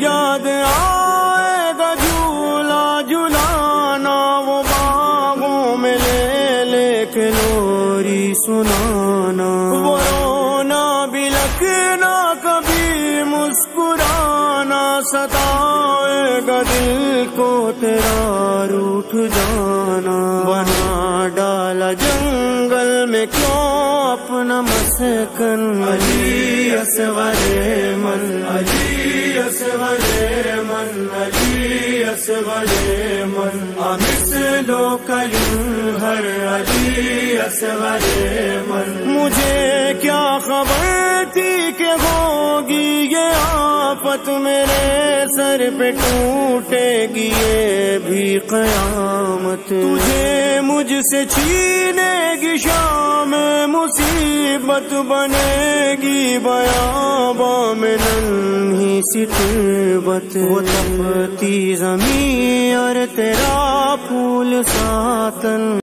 یاد آئے گا جھولا جھلانا، وہ باغوں میں لے لے کے لوری سنانا، وہ رونا بلکنا کبھی مسکرانا، ستائے گا دل کو تیرا روٹھ جانا، بنا ڈالا جنگل میں کیوں اپنا مسکن، علی اصغر من، علی اصغر من، علی اصغر من، مثلک ینہر، علی اصغر من۔ مجھے کیا خبر تھی کہ ہوگی یہ آفت، میرے سر پہ ٹوٹے گی یہ بھی قیامت، تجھے مجھ سے چھینے گی شام مصیبت، بنے گی بیاباں میں ننھی سی تربت، وہ تپتی زمین اور تیرا پھول ساتن۔